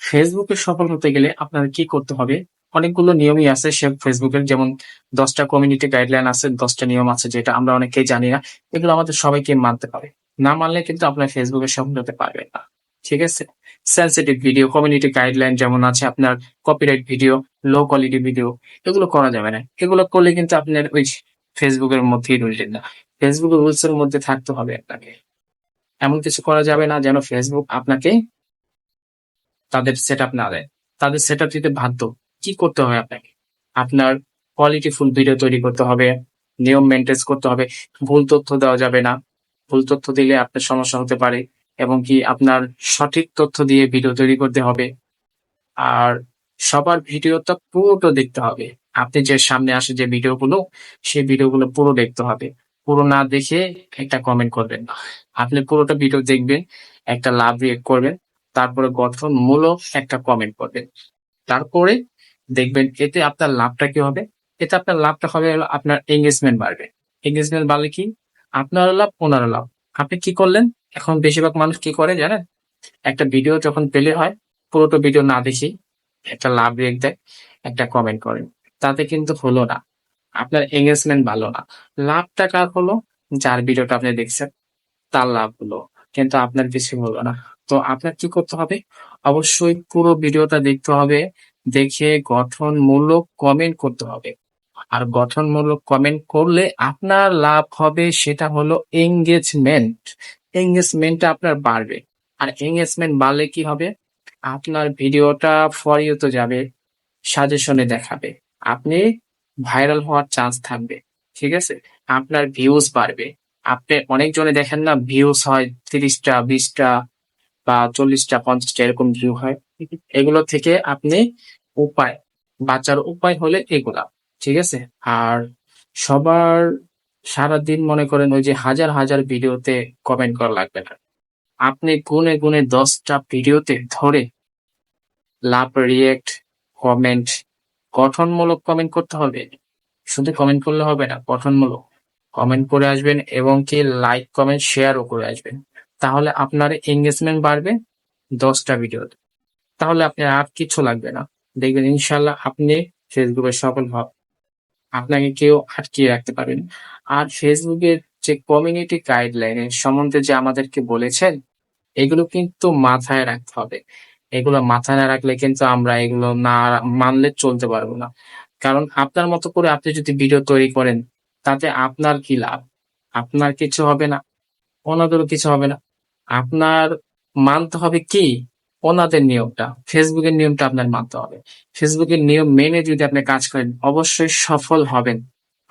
ফেসবুকে সফল হতে গেলে আপনার কি করতে হবে? অনেকগুলো নিয়মই আছে ফেসবুকের, যেমন ১০ টা কমিউনিটি গাইডলাইন আছে, ১০ টা নিয়ম আছে যেটা আমরা অনেকেই জানি না। এগুলো আমাদের সবাইকে মানতে হবে। না মানলে কিন্তু আপনার ফেসবুকে সফল হতে পারবেন না। ঠিক আছে? সেনসিটিভ ভিডিও, কমিউনিটি গাইডলাইন যেমন আছে আপনার copyright video, low quality video, এগুলো করা যাবে না। এগুলো করলে কিন্তু আপনার ওই ফেসবুকের মধ্যেই রইলেন না। ফেসবুকের রুলস এর মধ্যে থাকতে হবে আপনাকে। এমন কিছু করা যাবে না যেন ফেসবুক আপনাকে তাদের সেটআপ না দেয়। তাদের সেটআপ দিতে বাধ্য। কি করতে হবে আপনাকে? আপনার কোয়ালিটিফুল ভিডিও তৈরি করতে হবে, নিয়ম মেইনটেইন করতে হবে, ভুল তথ্য দেওয়া যাবে না। ভুল তথ্য দিলে আপনার সমস্যা হতে পারে, এবং কি আপনার সঠিক তথ্য দিয়ে ভিডিও তৈরি করতে হবে। আর সবার ভিডিওটা পুরোটা দেখতে হবে। আপনি যে সামনে আসে যে ভিডিওগুলো, সেই ভিডিওগুলো পুরো দেখতে হবে। পুরো না দেখে একটা কমেন্ট করবেন না। আপনি পুরোটা ভিডিও দেখবেন, একটা লাভ রিঅ্যাক্ট করবেন, তারপরে গঠনমূলক একটা কমেন্ট করবেন। তারপরে দেখবেন এতে আপনার লাভটা কি হবে? এতে আপনার লাভটা হবে হলো আপনার এনগেজমেন্ট বাড়বে। এনগেজমেন্ট বাড়লে কি? আপনারও লাভ, ওনারও লাভ। আপনি কি করলেন? এখন বেশিরভাগ মানুষ কি করে জানেন? একটা ভিডিও যখন পেলে হয়, পুরোটা ভিডিও না দেখেই একটা লাভ রিঅ্যাক্ট দেয়, একটা কমেন্ট করেন। তাতে কিন্তু হলো না। আপনার এনগেজমেন্ট ভালো না। লাভটা কার হলো? যার ভিডিওটা আপনি দেখছেন তার লাভ হলো। কিন্তু আপনার কিছু হলো না। তো আপনার কি করতে হবে? অবশ্যই পুরো ভিডিওটা দেখতে হবে। দেখে গঠনমূলক কমেন্ট করতে হবে। আর গঠনমূলক কমেন্ট করলে আপনার লাভ হবে, সেটা হলো এঙ্গেজমেন্ট। এঙ্গেজমেন্টটা আপনার বাড়বে। আর এঙ্গেজমেন্ট বাড়লে কি হবে? আপনার ভিডিওটা ফর ইউ তে যাবে, সাজেশনে দেখাবে। আপনি ভাইরাল হওয়ার চান্স থাকবে। ঠিক আছে? আপনার ভিউজ বাড়বে। আপনি অনেকজনে দেখেন না, ভিউজ হয় ৩০ টা, ২০ টা বা ৪০ টা, ৫০ টা এরকম ভিউ হয়। এগুলো থেকে আপনি উপায় বাঁচার উপায় হলে এগুলা। ঠিক আছে? আর সবার সারাদিন মনে করেন ওই যে হাজার, হাজার ভিডিওতে কমেন্ট করা লাগবে না। আপনি গুনে, গুনে ১০ টা ভিডিওতে ধরে লাভ রিঅ্যাক্ট, কমেন্ট, গঠনমূলক কমেন্ট করতে হবে। শুধু কমেন্ট করলে হবে না, গঠনমূলক কমেন্ট করে আসবেন, এবং কি লাইক, কমেন্ট, শেয়ারও করে আসবেন। তাহলে আপনার এঙ্গেজমেন্ট বাড়বে ১০ টা ভিডিওতে। তাহলে আপনার আর কিছু লাগবে না। দেখবেন ইনশাআল্লাহ আপনি ফেসবুকে সফল হবেন। আপনাকে কেউ আটকিয়ে রাখতে পারবে না। আর ফেসবুকের যে কমিউনিটি গাইডলাইন এর সম্বন্ধে যে আমাদেরকে বলেছেন, এগুলো কিন্তু মাথায় রাখতে হবে। এগুলো মাথায় না রাখলে কিন্তু আমরা এগুলো না মানলে চলতে পারবো না। কারণ আপনার মতো করে আপনি যদি ভিডিও তৈরি করেন, তাতে আপনার কি লাভ? আপনার কিছু হবে না, ওনাদেরও কিছু হবে না। আপনার মানতে হবে কি? ওনাদের নিয়মটা। ফেসবুকের নিয়মটা আপনার মানতে হবে। ফেসবুকের নিয়ম মেনে যদি আপনি কাজ করেন, অবশ্যই সফল হবেন।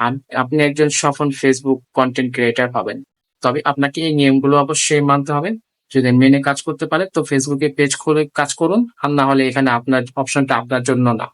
আর আপনি একজন সফল ফেসবুক কনটেন্ট ক্রিয়েটর হবেন। তবে আপনাকে এই নিয়মগুলো অবশ্যই মানতে হবে। যদি মেনে কাজ করতে পারেন তো ফেসবুকে পেজ খুলে কাজ করুন। আর না হলে এখানে আপনার অপশনটা আপনার জন্য না।